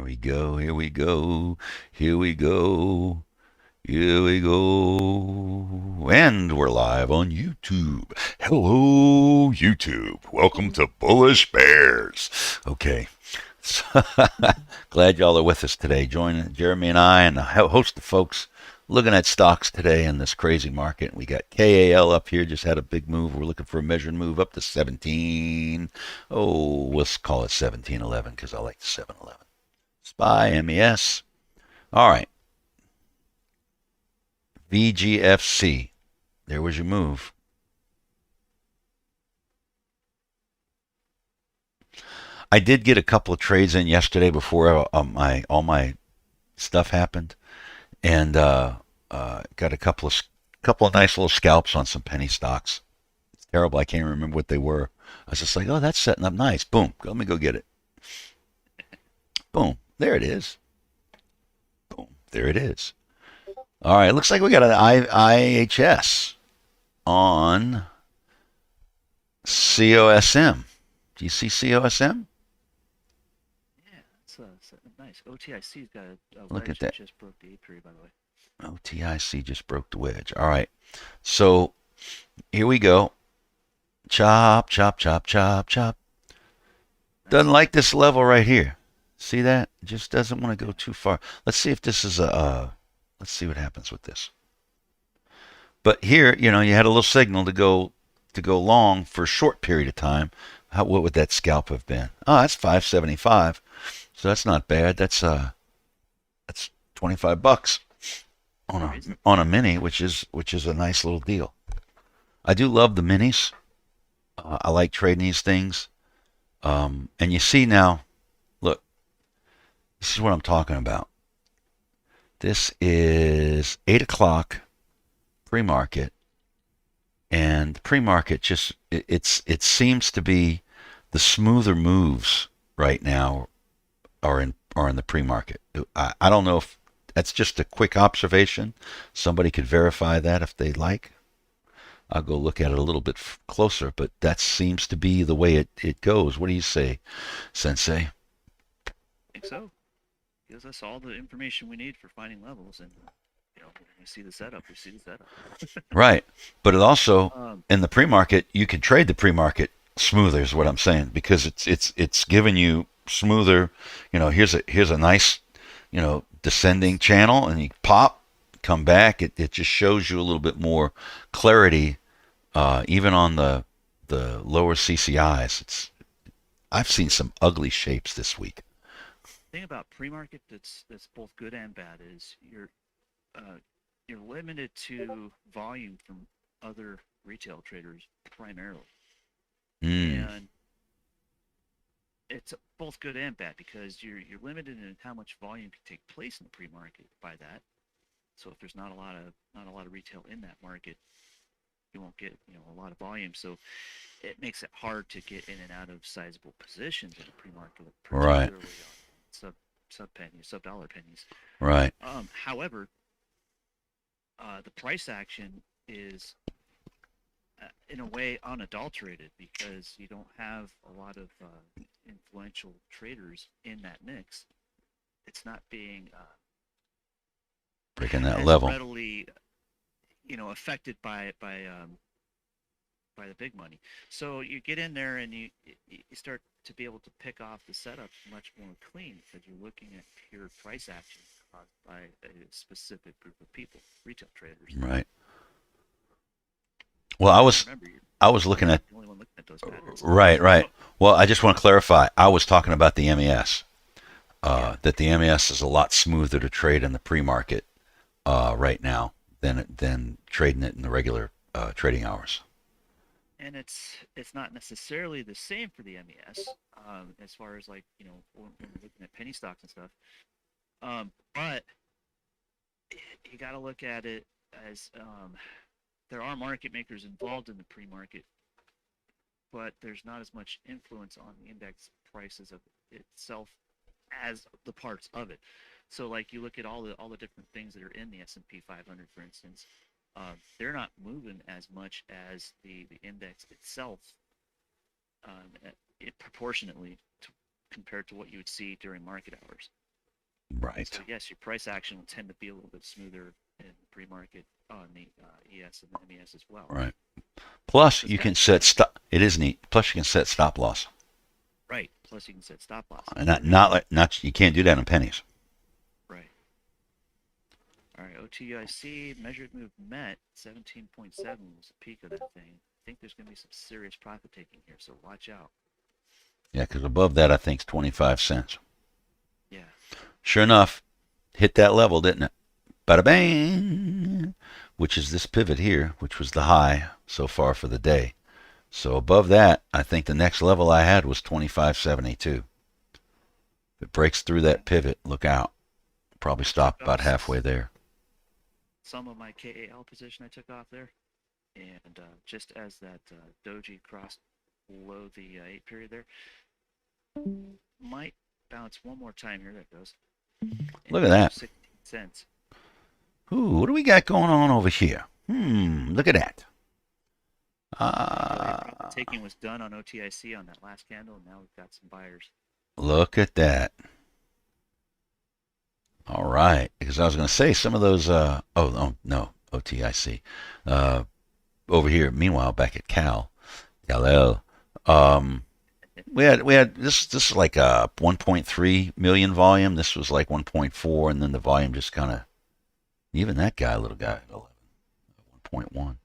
we go, here we go, here we go, here we go. And we're live on YouTube. Hello, YouTube. Welcome to Bullish Bears. Okay. Glad y'all are with us today. Join Jeremy and I and a host of folks looking at stocks today in this crazy market. We got KAL up here, just had a big move. We're looking for a measured move up to 17. Oh, let's call it 1711 because I like the 711. SPY, MES. All right. VGFC. There was your move. I did get a couple of trades in yesterday before my all my stuff happened, and got a couple of nice little scalps on some penny stocks. It's terrible. I can't remember what they were. I was just like, oh, that's setting up nice. Boom. Let me go get it. Boom. There it is. Boom. There it is. All right. Looks like we got an IHS on COSM. Do you see COSM? Yeah, it's nice. OTIC's got a Look at wedge that that. just broke the 8 period, by the way. OTIC just broke the wedge. All right. So here we go. Chop, chop, chop, chop, chop. Nice Doesn't line. like this level right here. See that? Just doesn't want to go too far. Let's see if this is let's see what happens with this. But here, you had a little signal to go long for a short period of time. What would that scalp have been? Oh, that's 575. So that's not bad. That's $25 on Pretty a reasonable. on a mini, which is a nice little deal. I do love the minis. I like trading these things. And you see now, look, this is what I'm talking about. This is 8 o'clock pre-market, and pre-market it seems to be the smoother moves right now are in the pre-market. I don't know if that's just a quick observation. Somebody could verify that if they like. I'll go look at it a little bit closer, but that seems to be the way it goes. What do you say, Sensei? I think so. Gives us all the information we need for finding levels, and when we see the setup, we see the setup. Right. But it also Um, in the pre-market, you can trade the pre-market smoother is what I'm saying because it's giving you smoother, here's a nice, descending channel and you pop, come back, it just shows you a little bit more clarity even on the lower CCIs. I've seen some ugly shapes this week. thing about pre-market that's both good and bad is uh, you're limited to volume from other retail traders primarily, Mm, and it's both good and bad because you're limited in how much volume can take place in the pre-market by that. So if there's not a lot of retail in that market, you won't get a lot of volume. So it makes it hard to get in and out of sizable positions in the pre-market, right, particularly on sub pennies, sub dollar pennies. right. However, the price action is in a way unadulterated because you don't have a lot of influential traders in that mix. It's not being Breaking that as level. readily affected by the big money. So you get in there and you start to be able to pick off the setup much more clean because you're looking at pure price action caused by a specific group of people, retail traders. Right. Well, I And was remember, I was you're looking at not the only one looking at those patterns. right, right. Well, I just want to clarify. I was talking about the MES. Yeah, That the MES is a lot smoother to trade in the pre-market right now than trading it in the regular trading hours. and it's not necessarily the same for the MES as far as like when we're looking at penny stocks and stuff. But you got to look at it as there are market makers involved in the pre-market, but there's not as much influence on the index prices of itself as the parts of it. So like you look at all the different things that are in the S&P 500, for instance, they're not moving as much as the index itself, it proportionately compared to what you would see during market hours. Right. So yes, your price action will tend to be a little bit smoother in pre-market on the ES and the MES as well. Right. Plus, Because you can set stop. It is neat. Plus, you can set stop loss, right. Plus, you can set stop losses. and not you can't do that in pennies. Right. All right. OTIC measured move met 17.7 was the peak of that thing. I think there's going to be some serious profit taking here, so watch out. Yeah, because above that, I think is 25 cents. Yeah. Sure enough, hit that level, didn't it? Bada bang! Which is this pivot here, which was the high so far for the day. So above that, I think the next level I had was 25.72. If it breaks through that pivot, look out. Probably stop about halfway there. Some of my KAL position I took off there, and just as that doji crossed below the 8 period there, might bounce one more time here. That goes. Look at that. 16 cents. Ooh, what do we got going on over here? Look at that. Profit taking was done on OTIC on that last candle, and now we've got some buyers. Look at that. All right, because I was going to say some of those. No, OTIC. Over here, meanwhile, back at Cal, we had this is like a 1.3 million volume. This was like 1.4, and then the volume just kind of even that guy, little guy, 1.1, kind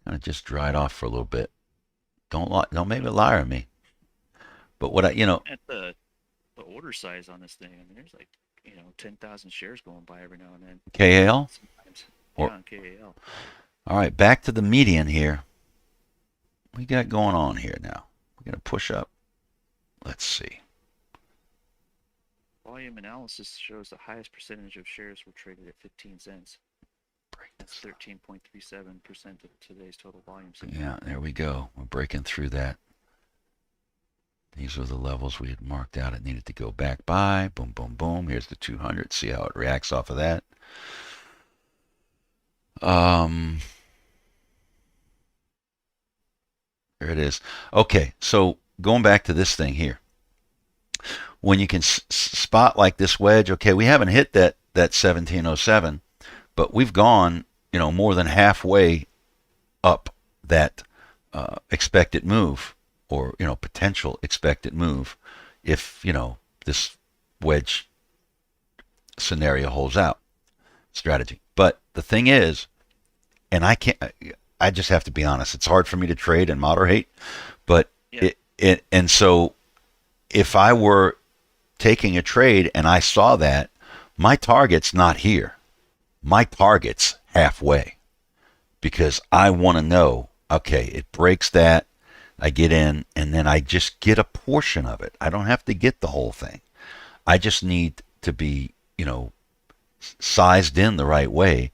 of just dried off for a little bit. Don't make a liar of me. But what At the order size on this thing, I mean, there's like 10,000 shares going by every now and then. KAL? Sometimes, Or, on KAL. all right, back to the median here. What we got going on here now? We're going to push up. Let's see. Volume analysis shows the highest percentage of shares were traded at 15 cents. That's 13.37% of today's total volume. Yeah, there we go. We're breaking through that. These are the levels we had marked out. It needed to go back by. Boom, boom, boom. Here's the 200. See how it reacts off of that. There it is. Okay, so going back to this thing here. When you can spot like this wedge, okay, we haven't hit that 1707, but we've gone, more than halfway up that expected move, or potential expected move, if this wedge scenario holds out strategy. But the thing is, and I just have to be honest, it's hard for me to trade and moderate, but Yeah. and so if I were taking a trade and I saw that, my target's not here, my target's halfway, because I want to know, okay, it breaks that, I get in, and then I just get a portion of it. I don't have to get the whole thing. I just need to be, sized in the right way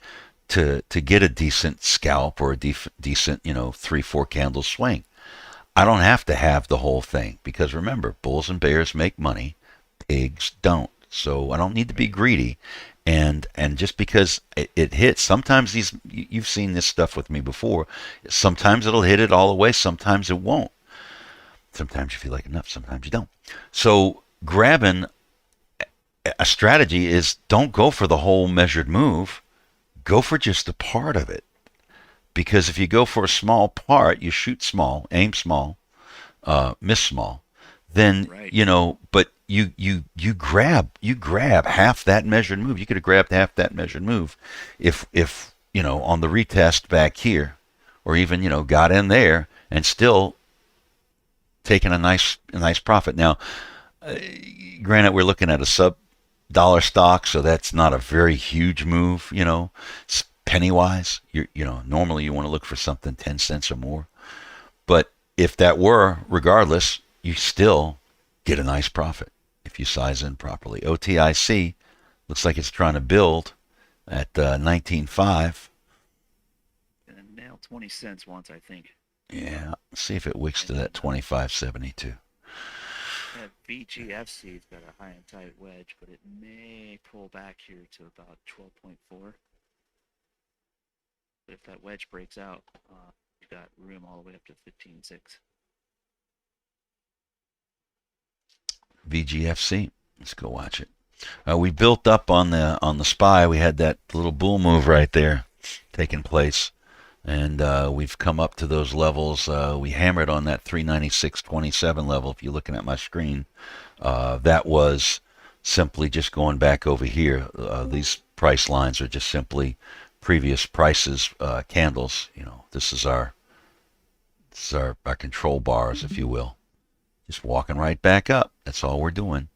to get a decent scalp or a decent, 3-4 candle swing. I don't have to have the whole thing, because remember, bulls and bears make money, pigs don't. So I don't need to be greedy. And just because it hits, sometimes you've seen this stuff with me before. Sometimes it'll hit it all the way. Sometimes it won't. Sometimes you feel like enough. Sometimes you don't. So grabbing a strategy is, don't go for the whole measured move. Go for just a part of it. Because if you go for a small part, you shoot small, aim small, miss small, then right. but you grab half that measured move. You could have grabbed half that measured move if on the retest back here, or even got in there and still taking a nice profit. Now, granted, we're looking at a sub dollar stock, so that's not a very huge move. Penny wise, normally you want to look for something 10 cents or more. But if that were, regardless, you still get a nice profit if you size in properly. OTIC looks like it's trying to build at 19.5. And nail 20 cents once, I think. Yeah, see if it wicks to that 25.72. That VGFC's got a high and tight wedge, but it may pull back here to about 12.4. But if that wedge breaks out, you've got room all the way up to 15.6. VGFC. Let's go watch it. We built up on the SPY. We had that little bull move right there taking place, and we've come up to those levels. We hammered on that 396.27 level. If you're looking at my screen, that was simply just going back over here. These price lines are just simply previous prices candles. This is our control bars, if you will. Just walking right back up. That's all we're doing.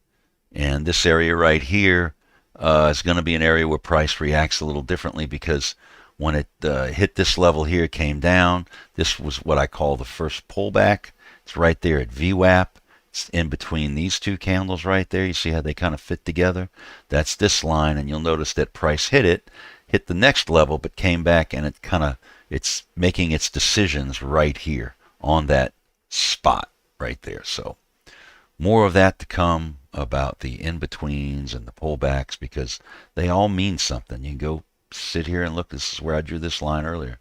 And this area right here is going to be an area where price reacts a little differently, because when it hit this level here, came down. This was what I call the first pullback. It's right there at VWAP. It's in between these two candles right there. You see how they kind of fit together? That's this line, and you'll notice that price hit the next level, but came back, and it's making its decisions right here on that spot right there. So more of that to come about the in-betweens and the pullbacks, because they all mean something. You can go sit here and look. This is where I drew this line earlier.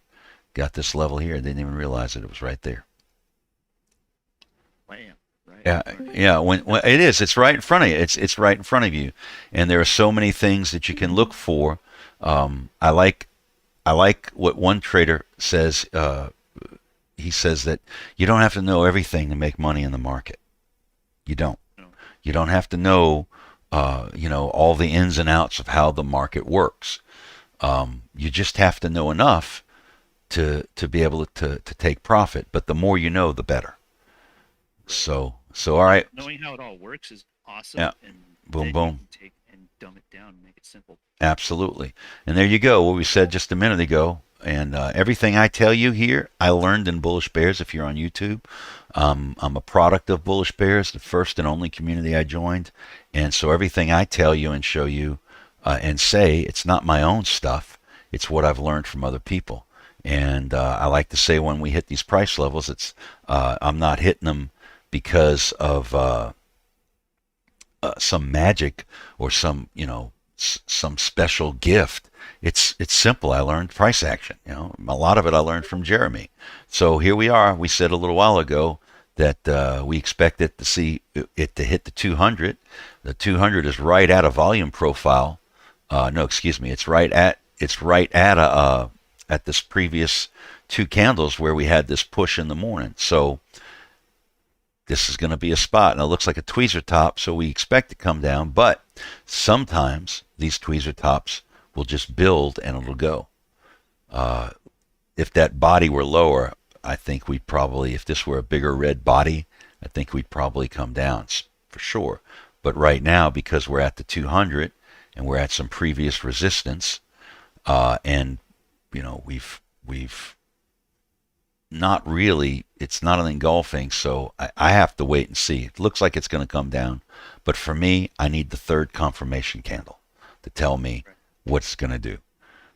Got this level here. Didn't even realize it was right there. Bam. Right. Yeah, yeah. When it is, it's right in front of you. It's right in front of you, and there are so many things that you can look for. I like what one trader says. He says that you don't have to know everything to make money in the market. You don't. No. You don't have to know, all the ins and outs of how the market works. You just have to know enough to be able to take profit. But the more you know, the better. So all right. Knowing how it all works is awesome. Yeah. And Boom, then boom. you can take and dumb it down and make it simple. Absolutely. And there you go. What we said just a minute ago. And everything I tell you here, I learned in Bullish Bears. If you're on YouTube, I'm a product of Bullish Bears, the first and only community I joined. And so everything I tell you and show you and say, it's not my own stuff. It's what I've learned from other people. And I like to say, when we hit these price levels, I'm not hitting them because of some magic or some special gift. It's simple. I learned price action. A lot of it I learned from Jeremy. So here we are. We said a little while ago that we expect it to hit the 200. The 200 is right at a volume profile. No, excuse me. It's right at this previous two candles where we had this push in the morning. So this is going to be a spot, and it looks like a tweezer top, so we expect to come down, but sometimes these tweezer tops will just build and it'll go. If that body were lower, I think we'd probably, if this were a bigger red body, I think we'd probably come down for sure. But right now, because we're at the 200 and we're at some previous resistance, and we've not really, it's not an engulfing, so I have to wait and see. It looks like it's going to come down, but for me, I need the third confirmation candle to tell me what it's going to do.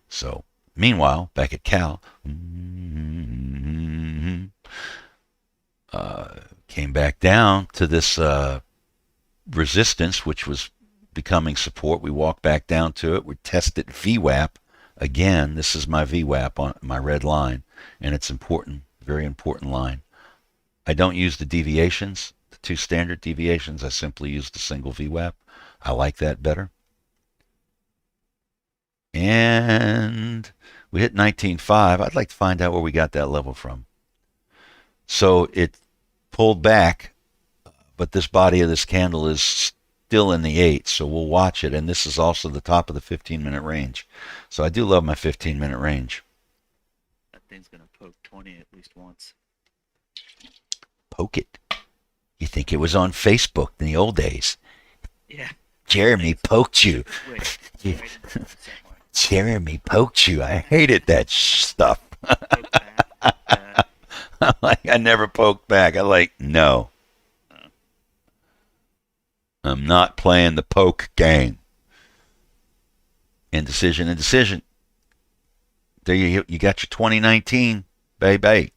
So meanwhile, back at Cal, came back down to this resistance, which was becoming support. We walked back down to it. We tested VWAP again. This is my VWAP on my red line, and it's important, very important line. I don't use the deviations, the two standard deviations. I simply use the single VWAP. I like that better. And we hit 19.5. I'd like to find out where we got that level from. So it pulled back, but this body of this candle is still in the 8, so we'll watch it. And this is also the top of the 15-minute range. So I do love my 15-minute range. That thing's going to poke 20 at least once. Poke it. You think it was on Facebook in the old days. Yeah. Jeremy poked you. Wait. Yeah. Jeremy poked you. I hated that stuff. Poke back. I never poked back. No. I'm not playing the poke game. Indecision. There you got your 2019, baby.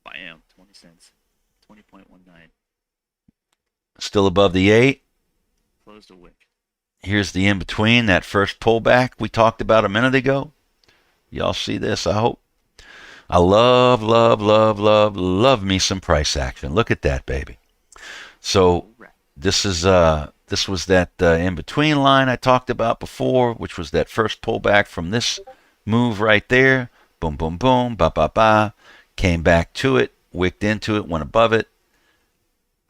Bam, 20 cents. 20.19. Still above the 8. Closed a wick. Here's the in-between, that first pullback we talked about a minute ago. Y'all see this, I hope. I love me some price action. Look at that, baby. So this is This was that in-between line I talked about before, which was that first pullback from this move right there. Boom, boom, boom, ba, ba, ba. Came back to it, wicked into it, went above it.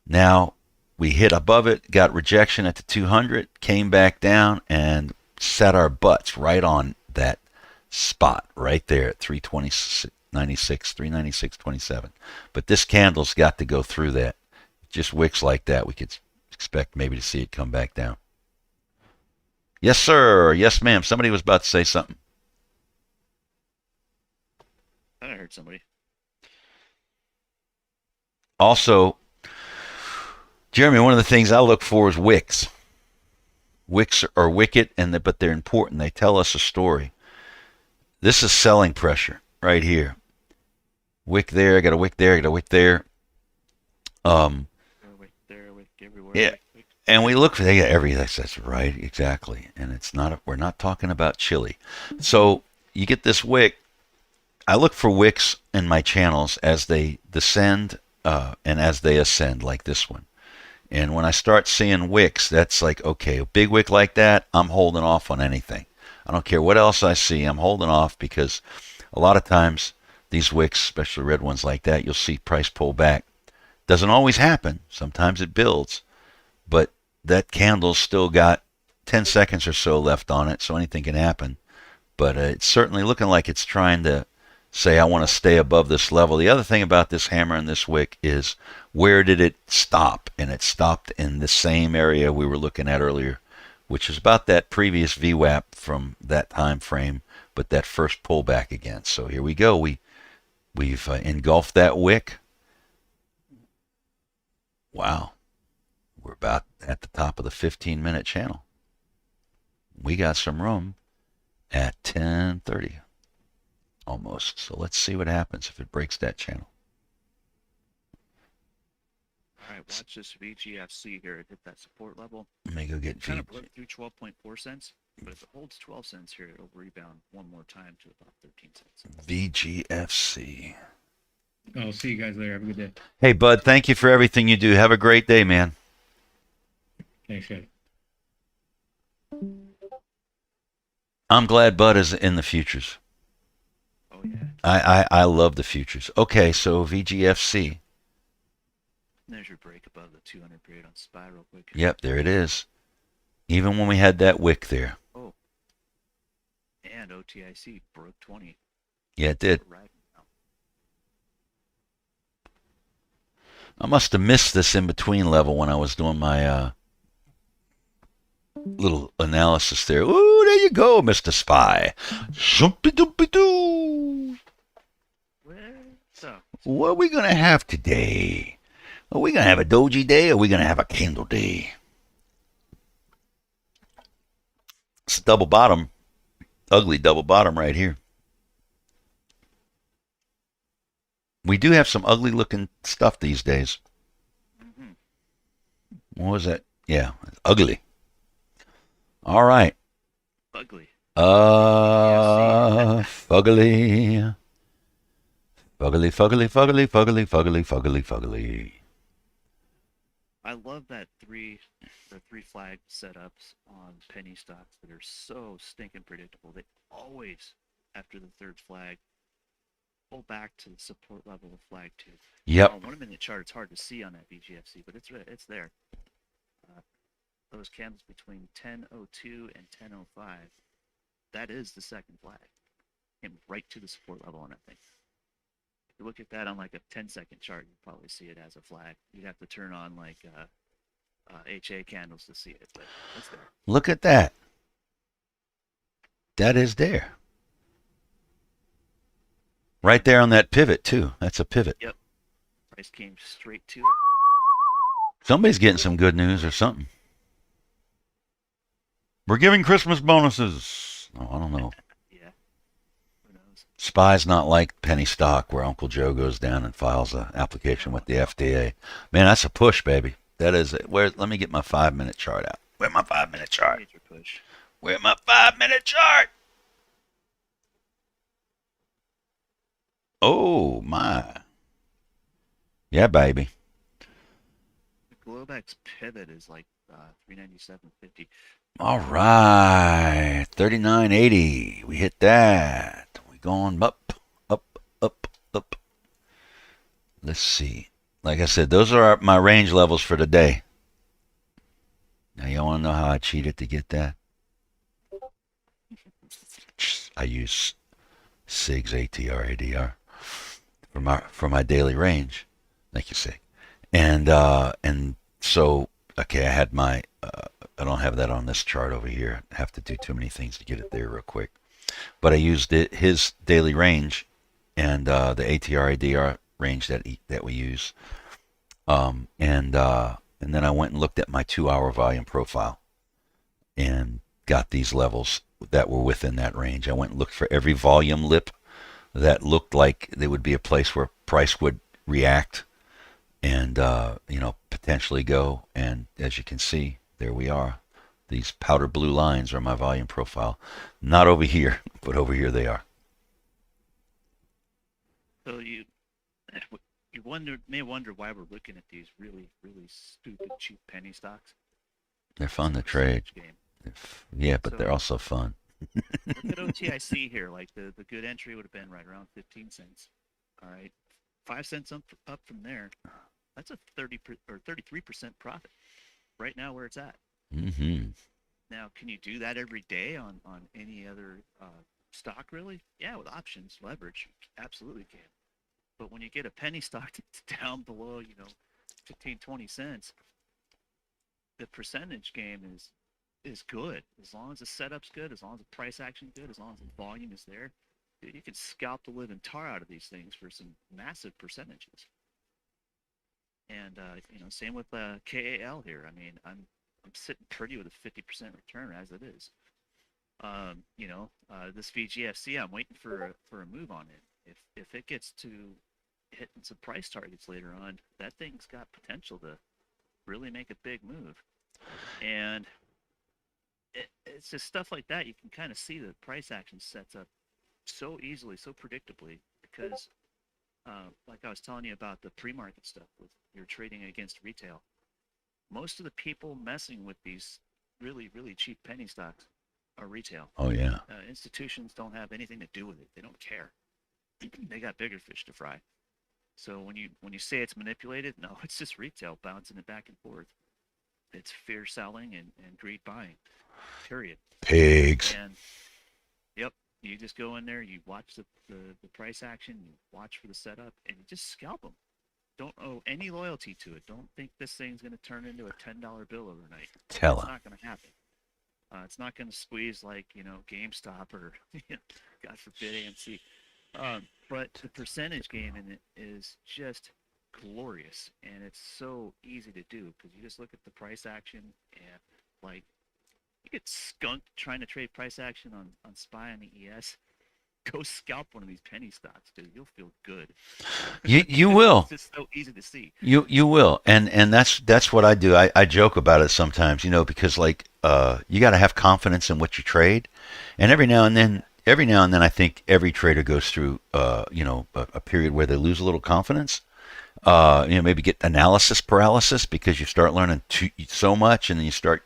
Now we hit above it, got rejection at the 200, came back down, and set our butts right on that spot right there at 320.96, 396.27. But this candle's got to go through that. Just wicks like that, we could expect maybe to see it come back down. Yes, sir. Yes, ma'am. Somebody was about to say something. I heard somebody. Also, Jeremy, one of the things I look for is wicks. Wicks are wicked, but they're important. They tell us a story. This is selling pressure right here. Wick there, I got a wick there, I got a wick there. Wick there, wick everywhere. Yeah. Wick. And we look for everything. That's right, exactly. And it's not. We're not talking about chili. So you get this wick. I look for wicks in my channels as they descend and as they ascend, like this one. And when I start seeing wicks, that's like, okay, a big wick like that, I'm holding off on anything. I don't care what else I see, I'm holding off, because a lot of times these wicks, especially red ones like that, you'll see price pull back. Doesn't always happen. Sometimes it builds, but that candle's still got 10 seconds or so left on it, so anything can happen. But it's certainly looking like it's trying to say, I want to stay above this level. The other thing about this hammer and this wick is, where did it stop? And it stopped in the same area we were looking at earlier, which is about that previous VWAP from that time frame, but that first pullback again. So here we go. We've engulfed that wick. Wow. We're about at the top of the 15-minute channel. We got some room at 10:30 almost. So let's see what happens if it breaks that channel. All right, watch this VGFC here. It hit that support level. Let me go get Kind of broke through 12.4 cents, but if it holds 12 cents here, it'll rebound one more time to about 13 cents. VGFC. I'll see you guys later. Have a good day. Hey, Bud, thank you for everything you do. Have a great day, man. Thanks, guys. I'm glad Bud is in the futures. Oh, yeah. I love the futures. Okay, so VGFC. There's your break above the 200 period on SPY real quick. Yep, there it is. Even when we had that wick there. Oh. And OTIC broke 20. Yeah, it did. Right now. I must have missed this in-between level when I was doing my little analysis there. Ooh, there you go, Mr. Spy. Shumpy-dumpy-doo. So, What are we going to have today? Are we going to have a doji day, or are we going to have a candle day? It's a double bottom. Ugly double bottom right here. We do have some ugly looking stuff these days. What was that? Yeah, ugly. All right. ugly. Fuggly. Fuggly, fuggly, fuggly, fuggly, fuggly, fuggly, fuggly. I love the three flag setups on penny stocks that are so stinking predictable. They always, after the third flag, pull back to the support level of flag 2. Yep. On 1 minute chart, it's hard to see on that VGFC, but it's there. Those candles between 10:02 and 10:05, that is the second flag. Came right to the support level on that thing. If you look at that on like a 10-second chart, you'd probably see it as a flag. You'd have to turn on like HA candles to see it, but it's there. Look at that. That is there. Right there on that pivot, too. That's a pivot. Yep. Price came straight to it. Somebody's getting some good news or something. We're giving Christmas bonuses. Oh, I don't know. Yeah. Who knows? SPY's not like penny stock where Uncle Joe goes down and files an application with the FDA. Man, that's a push, baby. That is it. Let me get my 5-minute chart out. Where's my 5-minute chart? Major push. Where's my 5-minute chart? Oh, my. Yeah, baby. The Globex pivot is like 397.50. All right, 3980. We hit that. We going up, up, up, up. Let's see. Like I said, those are my range levels for today. Now you want to know how I cheated to get that? I use SIG's ATR ADR for my daily range. Thank you, SIG. And so okay, I had my I don't have that on this chart over here. I have to do too many things to get it there real quick. But I used his daily range and the ATR ADR range that we use. And then I went and looked at my 2-hour volume profile and got these levels that were within that range. I went and looked for every volume lip that looked like there would be a place where price would react and potentially go. And as you can see, there we are. These powder blue lines are my volume profile. Not over here, but over here they are. So you may wonder why we're looking at these really, really stupid cheap penny stocks. They're fun to It's a trade. percentage game. Yeah, but they're So- also fun. Look at OTIC here. Like the good entry would have been right around 15 cents. All right, 5 cents up from there. That's a 33% profit right now where it's at. Mm-hmm. Now, can you do that every day on any other stock? Really? Yeah, with options, leverage, absolutely can. But when you get a penny stock that's down below, 15, 20 cents, the percentage game is good. As long as the setup's good, as long as the price action's good, as long as the volume is there, dude, you can scalp the living tar out of these things for some massive percentages. And same with KAL here. I mean, I'm sitting pretty with a 50% return as it is. This VGFC, I'm waiting for a move on it. If it gets to hitting some price targets later on, that thing's got potential to really make a big move. And it's just stuff like that. You can kind of see the price action sets up so easily, so predictably, because like I was telling you about the pre-market stuff with you're trading against retail. Most of the people messing with these really, really cheap penny stocks are retail. Oh yeah. Institutions don't have anything to do with it. They don't care. They got bigger fish to fry. So when you say it's manipulated, no, it's just retail bouncing it back and forth. It's fear selling and greed buying. Period. Pigs. And yep, you just go in there, you watch the price action, you watch for the setup, and you just scalp them. Don't owe any loyalty to it. Don't think this thing's going to turn into a $10 bill overnight. Tell It's him. not going to happen. It's not going to squeeze like GameStop or God forbid AMC. But the percentage game in it is just glorious, and it's so easy to do because you just look at the price action and like you get skunked trying to trade price action on SPY on the ES. Go scalp one of these penny stocks, dude. You'll feel good. You will. It's just so easy to see. You will. And that's what I do. I joke about it sometimes, because like you got to have confidence in what you trade. And every now and then I think every trader goes through a period where they lose a little confidence. Maybe get analysis paralysis because you start learning so much and then you start,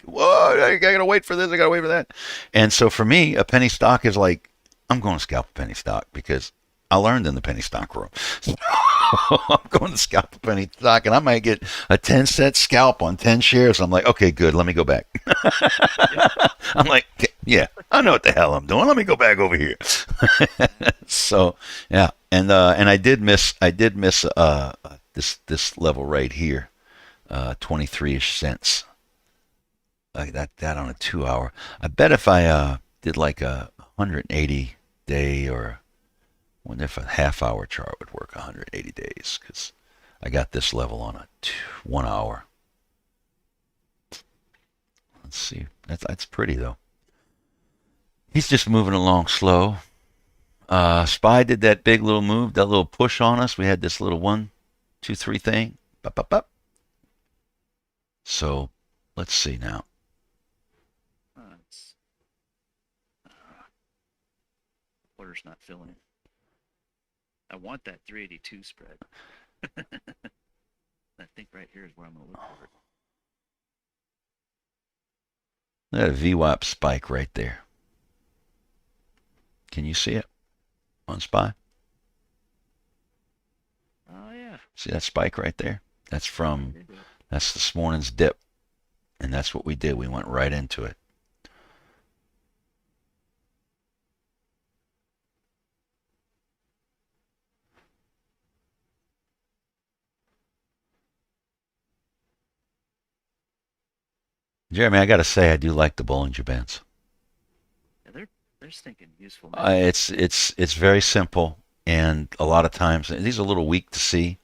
whoa, I gotta wait for this, I gotta wait for that. And so for me, a penny stock is like, I'm going to scalp a penny stock because I learned in the penny stock room. So I'm going to scalp a penny stock and I might get a 10-cent scalp on 10 shares. I'm like, okay, good. Let me go back. I'm like, yeah, I know what the hell I'm doing. Let me go back over here. So yeah. And I did miss this level right here, 23-ish cents. Like that on a 2-hour. I bet if I did like a 180 day, or I wonder if a half-hour chart would work 180 days, because I got this level on a 1 hour. Let's see. That's pretty though. He's just moving along slow. SPY did that big little move, that little push on us. We had this little 1, 2, 3 thing. Bup, bup, bup. So let's see now. It's, order's not filling. I want that 382 spread. I think right here is where I'm going to look for it. Look at a VWAP spike right there. Can you see it on SPY? Oh yeah. See that spike right there? That's I from, did do it. that's this morning's dip. And that's what we did. We went right into it. Jeremy, I got to say, I do like the Bollinger Bands. Yeah, they're stinking useful, man. It's very simple, and a lot of times these are a little weak to see.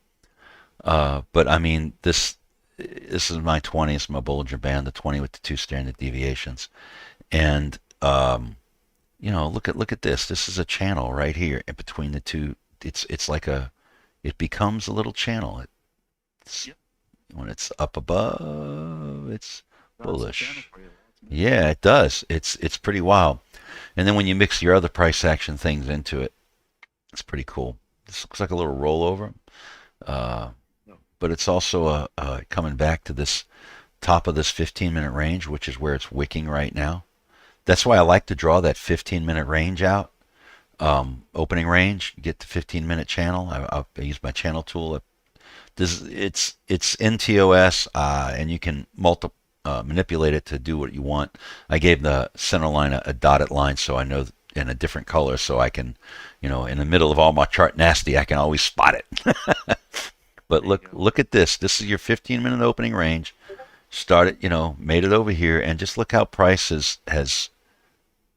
But I mean, this is my 20. It's my Bollinger Band, the 20 with the 2 standard deviations, and look at this. This is a channel right here in between the two. It's like it becomes a little channel. It's Yep. when it's up above, it's Draws the channel bullish. for you. Ultimately. Yeah, it does. It's pretty wild. And then when you mix your other price action things into it, it's pretty cool. This looks like a little rollover, uh, No. but it's also coming back to this top of this 15-minute range, which is where it's wicking right now. That's why I like to draw that 15-minute range out, opening range, get the 15-minute channel. I use my channel tool. It's NTOS, and you can manipulate it to do what you want. I gave the center line a dotted line so I know in a different color, so I can, in the middle of all my chart nasty, I can always spot it. But There you look, go. look at this. This is your 15-minute opening range. Started, made it over here, and just look how price has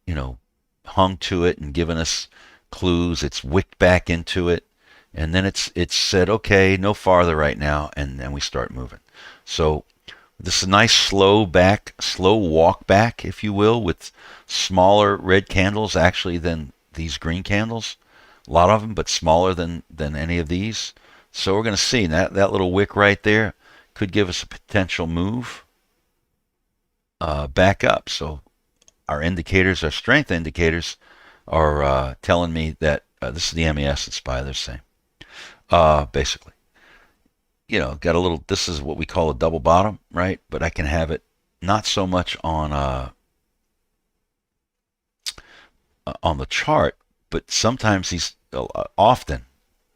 you know, hung to it and given us clues. It's wicked back into it, and then it's said, okay, no farther right now, and then we start moving. So this is a nice slow walk back, if you will, with smaller red candles actually than these green candles. A lot of them, but smaller than any of these. So we're going to see that little wick right there could give us a potential move back up. So our indicators, our strength indicators, are telling me that this is the MES and SPY. They're saying basically, got a little. This is what we call a double bottom, right? But I can have it not so much on the chart, but sometimes often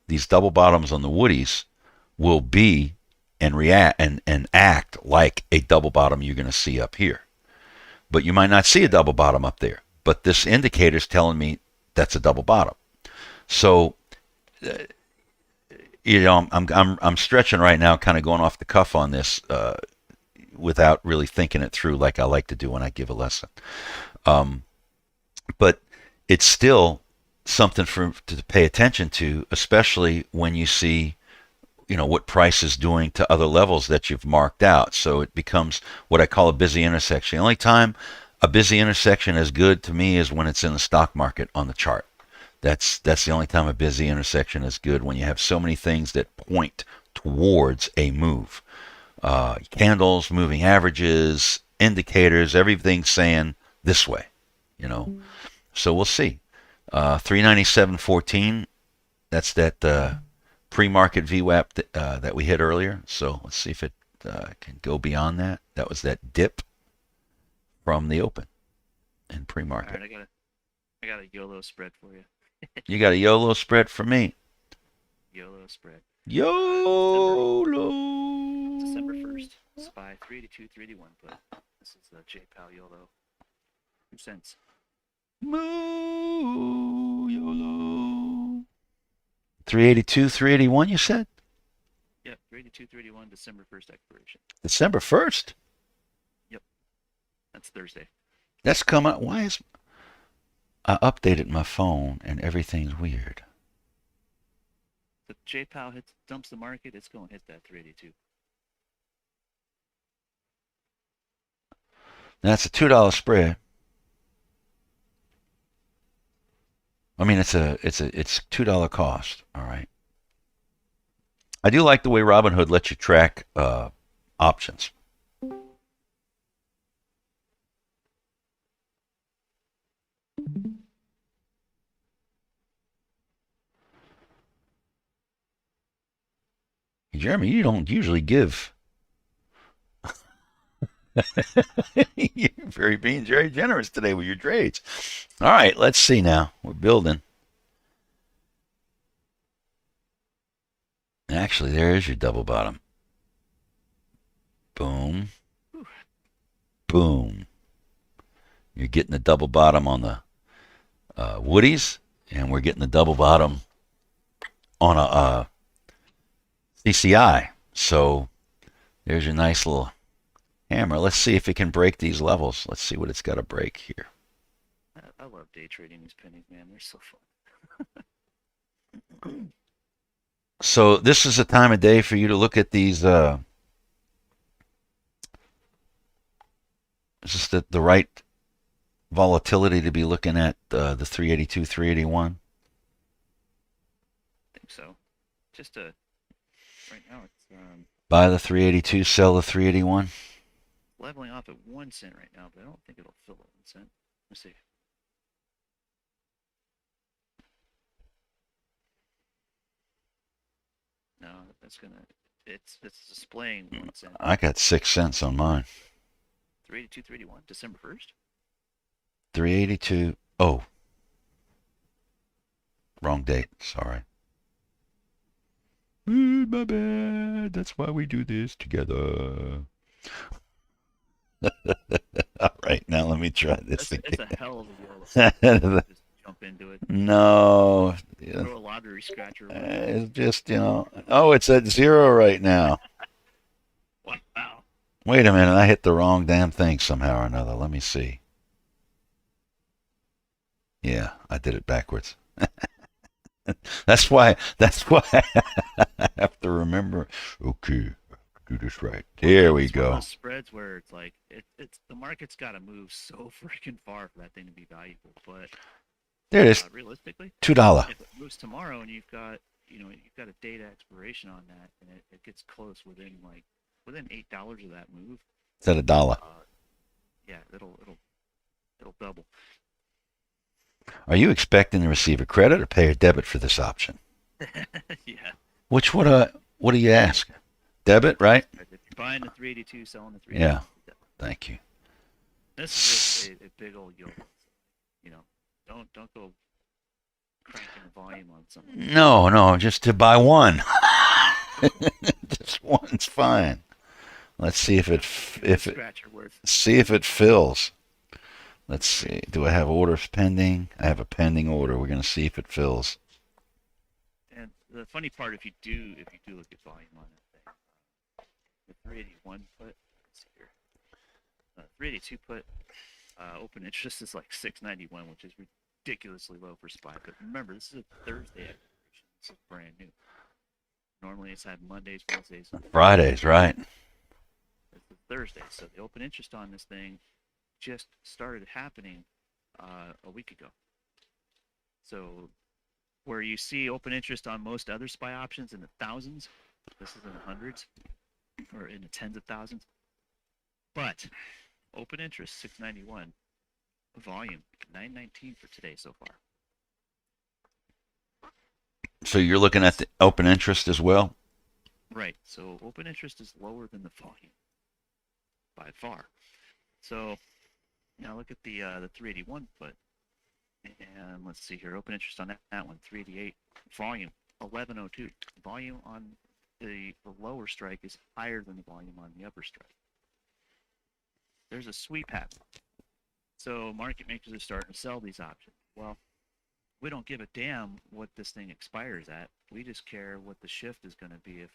these double bottoms on the woodies will be and react and act like a double bottom you're going to see up here. But you might not see a double bottom up there. But this indicator is telling me that's a double bottom. So, I'm stretching right now, kind of going off the cuff on this without really thinking it through like I like to do when I give a lesson. But it's still something to pay attention to, especially when you see what price is doing to other levels that you've marked out. So it becomes what I call a busy intersection. The only time a busy intersection is good to me is when it's in the stock market on the chart. That's the only time a busy intersection is good, when you have so many things that point towards a move. Candles, moving averages, indicators, everything's saying this way. So we'll see. 397.14. That's that pre-market VWAP that we hit earlier. So let's see if it can go beyond that. That was that dip from the open in All pre-market. right, I got a YOLO spread for you. You got a YOLO spread for me. YOLO spread. YOLO. December 1st. SPY 382, 381 put. This is the JPAL YOLO. 2 cents. Moo YOLO. 382, 381, you said? Yep, 382, 381, December 1st expiration. December 1st? That's Thursday. That's coming. Why is I updated my phone and everything's weird? The JPAL dumps the market, it's going to hit that 382. That's a $2 spread. I mean, it's $2 cost. All right. I do like the way Robinhood lets you track options. Jeremy, you don't usually give You're being very generous today with your trades. All right, let's see now. We're building. Actually, there is your double bottom. Boom. Boom. You're getting the double bottom on the Woodies, and we're getting the double bottom on a CCI. So there's your nice little hammer. Let's see if it can break these levels. Let's see what it's got to break here. I love day trading these pennies, man. They're so fun. So this is a time of day for you to look at these. Is this the right volatility to be looking at the 382, 381? I think so. Just right now it's Buy the 382, sell the 381. leveling off at 1 cent right now, but I don't think it'll fill at 1 cent. Let's see. No, that's gonna. It's displaying 1 cent. I got 6 cents on mine. 382, 381, December 1st. 382. Oh, wrong date. Sorry. My bad. That's why we do this together. All right, now let me try this It's again. a hell of a deal. Just jump into it. No, yeah, Throw a lottery scratcher. it's just, oh, it's at 0 right now. Wow. Wait a minute, I hit the wrong damn thing somehow or another. Let me see. Yeah, I did it backwards. That's why I have to remember. Okay, do this right. There we It's one of go. those spreads where it's like it's the market's got to move so freaking far for that thing to be valuable. But There it is. realistically, $2. if it moves tomorrow and you've got a data expiration on that, and it gets close within $8 of that move, Is that $1? yeah, it'll double. Are you expecting to receive a credit or pay a debit for this option? Yeah. Which what do you ask? Debit, right? If you're buying the 382, selling the Yeah. 382, Thank you. this is just a big old yield. Don't go cranking the volume on something. No, just to buy one. Just one's fine. Let's see if it Scratcher worth. see if it fills. Let's see. Do I have orders pending? I have a pending order. We're gonna see if it fills. And the funny part, if you do look at volume on that thing, the 381 put, let's see here, 382 put, open interest is like 691, which is ridiculously low for SPY. But remember, this is a Thursday expiration. This is brand new. Normally, it's had Mondays, Wednesdays, and Fridays, right? It's a Thursday, so the open interest on this thing just started happening a week ago. So where you see open interest on most other SPY options in the thousands, this is in the hundreds or in the tens of thousands. But open interest 691, volume 919 for today so far. So you're looking at the open interest as well? Right. So open interest is lower than the volume by far. So now look at the 381 put, and let's see here. Open interest on that one, 388. Volume 1102. Volume on the lower strike is higher than the volume on the upper strike. There's a sweep happening. So market makers are starting to sell these options. Well, we don't give a damn what this thing expires at. We just care what the shift is going to be if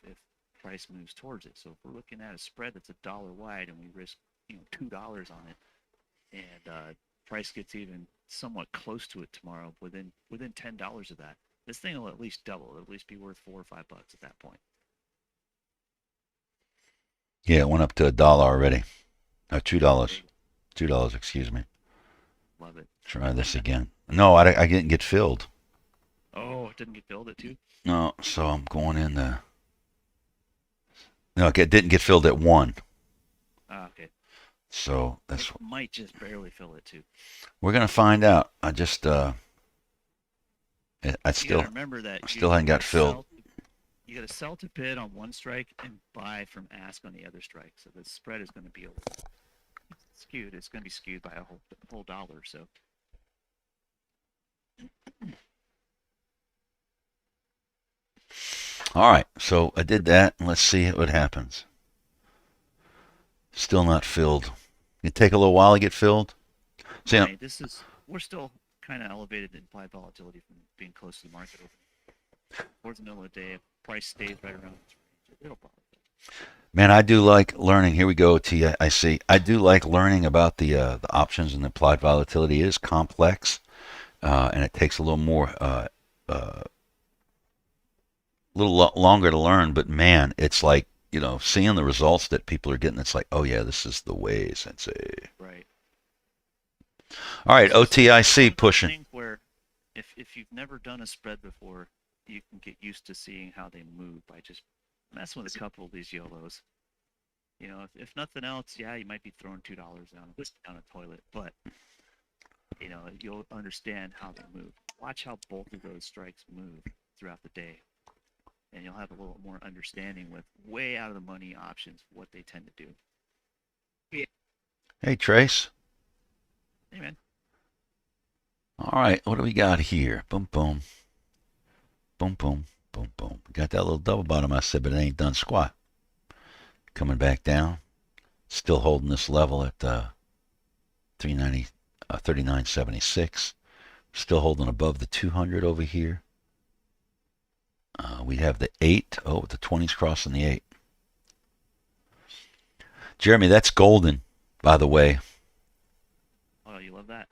price moves towards it. So if we're looking at a spread that's $1 wide and we risk $2 on it, and price gets even somewhat close to it tomorrow, within $10 of that, this thing will at least double. It'll at least be worth $4 or $5 at that point. Yeah, it went up to $1 already. Oh, $2. $2, excuse me. Love it. Try this again. No, I didn't get filled. Oh, it didn't get filled at 2? No, so I'm going in the. No, it didn't get filled at 1. Okay. So that's. It might just barely fill it 2. We're gonna find out. I just. I You still. gotta remember that I still hadn't got filled. You got to sell to bid on one strike and buy from ask on the other strike. So the spread is going to be a skewed. It's going to be skewed by a whole dollar. So All right, so I did that, and let's see what happens. Still not filled. It take a little while to get filled. See, right, we're still kind of elevated implied volatility from being close to the market open. Towards the middle of the day, if price stays right around this range, it'll probably. man, I do like learning. Here we go, T. I see. I do like learning about the options and the implied volatility. It is complex, and it takes a little more, longer to learn. But man, it's like seeing the results that people are getting. It's like, oh yeah, this is the way, Sensei. Right. All right, It's just one of OTIC those pushing. things where if you've never done a spread before, you can get used to seeing how they move by just messing with a couple of these YOLOs. If nothing else, yeah, you might be throwing $2 down a toilet, but you'll understand how they move. Watch how both of those strikes move throughout the day, and you'll have a little more understanding with way out of the money options what they tend to do. Hey, Trace. Hey man, All right, what do we got here? Boom, boom, boom, boom, boom, boom. We got that little double bottom I said, but it ain't done squat. Coming back down. Still holding this level at 390, 39.76. Still holding above the 200 over here. We have the 8. Oh, the 20's crossing the 8. Jeremy, that's golden, by the way. oh, you love that.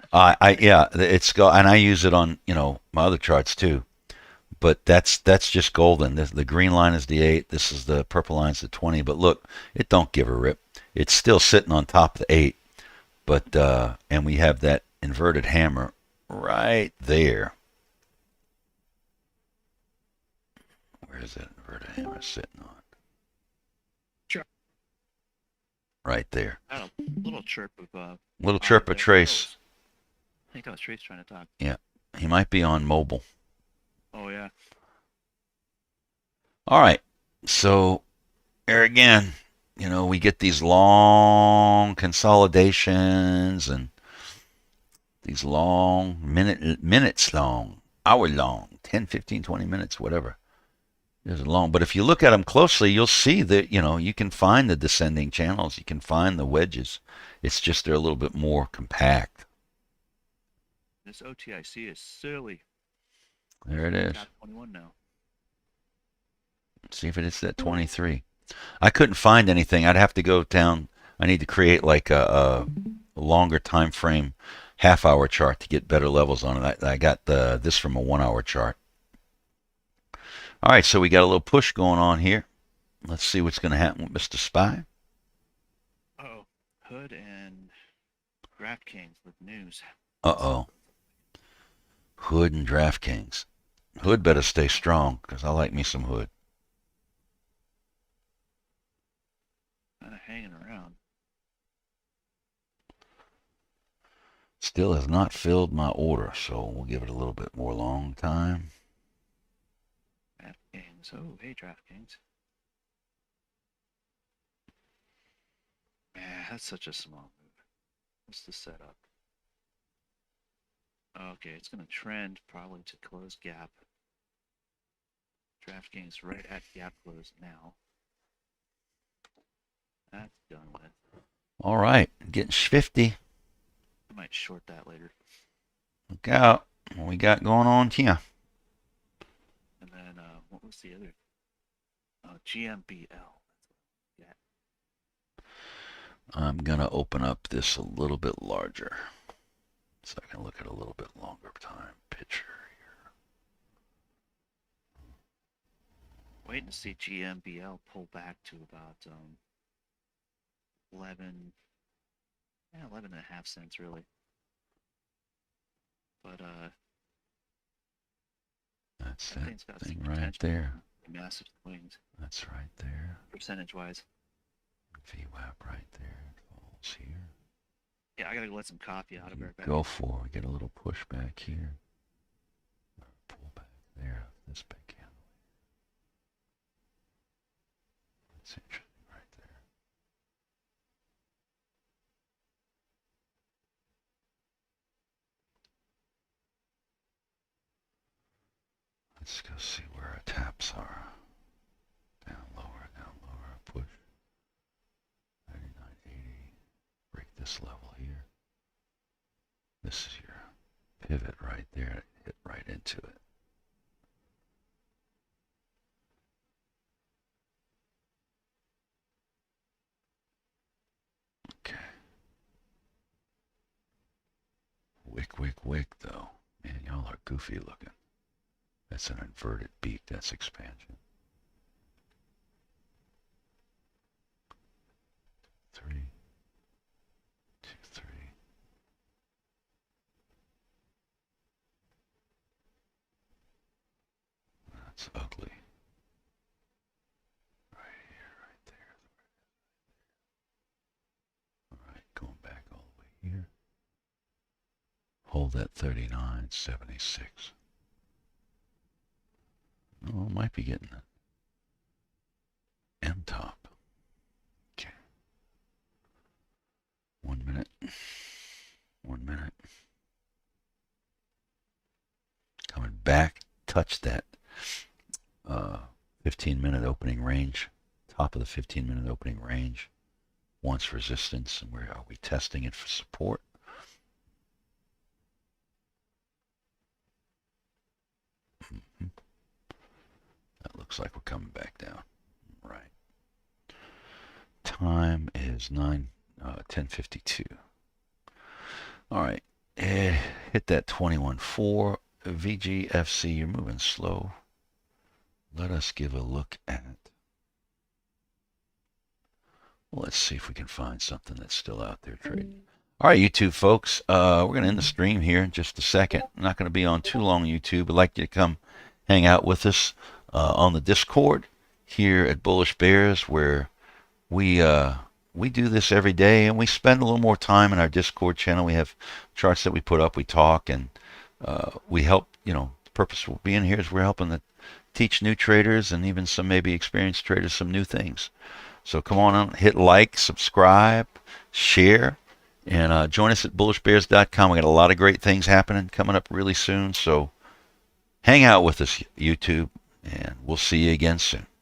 Yeah, and I use it on my other charts too. But that's just golden. The green line is the 8. This is the purple line is the 20. But look, it don't give a rip. It's still sitting on top of the 8. But and we have that inverted hammer right there. Where is that inverted hammer sitting on? Right there. I had a little chirp of Little chirp of Trace. I think that was Trace trying to talk. Yeah, he might be on mobile. Oh yeah. All right, so here again, we get these long consolidations and these long minutes long, hour long, 10, 15, 20 minutes, whatever. Is long. But if you look at them closely, you'll see that, you can find the descending channels. You can find the wedges. It's just they're a little bit more compact. This OTIC is silly. There it is. Got 21 now. Let's see if it is that 23. I couldn't find anything. I'd have to go down. I need to create like a longer time frame half-hour chart to get better levels on it. I got this from a 1-hour chart. All right, so we got a little push going on here. Let's see what's going to happen with Mr. Spy. Uh-oh. Hood and DraftKings with news. Uh-oh. Hood and DraftKings. Hood better stay strong because I like me some Hood. Kind of hanging around. Still has not filled my order, so we'll give it a little bit more long time. DraftKings. Oh, hey, DraftKings. Man, that's such a small move. What's the setup? Okay, it's going to trend probably to close gap. DraftKings right at gap close now. That's done with. All right, getting 50. I might short that later. Look out. What we got going on here? And then, what was the other? GMBL. Yeah. I'm going to open up this a little bit larger so I can look at a little bit longer time picture here. Waiting to see GMBL pull back to about 11 and a half cents really. But That's that that thing's got thing some right potential. there. Massive swings, That's right there. percentage wise. VWAP right there. It falls here. Yeah, I gotta go let some coffee out of her. Go for it. Get a little push back here. Pull back there. This big candle. That's interesting right there. Let's go see where our taps are. Down lower, push. 39.80. Break this level here. This is your pivot right there. Hit right into it. Okay. Wick though. Man, y'all are goofy looking. That's an inverted beak. That's expansion. 3, 2, 3. That's ugly. Right here, right there. Alright, going back all the way here. Hold that 39.76. Oh, might be getting it. M top. Okay. 1 minute. 1 minute. Coming back. Touch that 15-minute opening range. Top of the 15-minute opening range. Wants resistance. And where are we testing it for support? That looks like we're coming back down. Right. Time is 10:52. All right. Hit that 21.4. VGFC, you're moving slow. Let us give a look at. Well, let's see if we can find something that's still out there trading. All right, YouTube folks, we're going to end the stream here in just a second. I'm not going to be on too long, YouTube. I'd like you to come hang out with us on the Discord here at Bullish Bears, where we do this every day, and we spend a little more time in our Discord channel. We have charts that we put up, we talk, and we help. The purpose of being here is we're helping to teach new traders and even some maybe experienced traders some new things. So come on, hit like, subscribe, share, and join us at bullishbears.com. We got a lot of great things happening coming up really soon. So hang out with us, YouTube, and we'll see you again soon.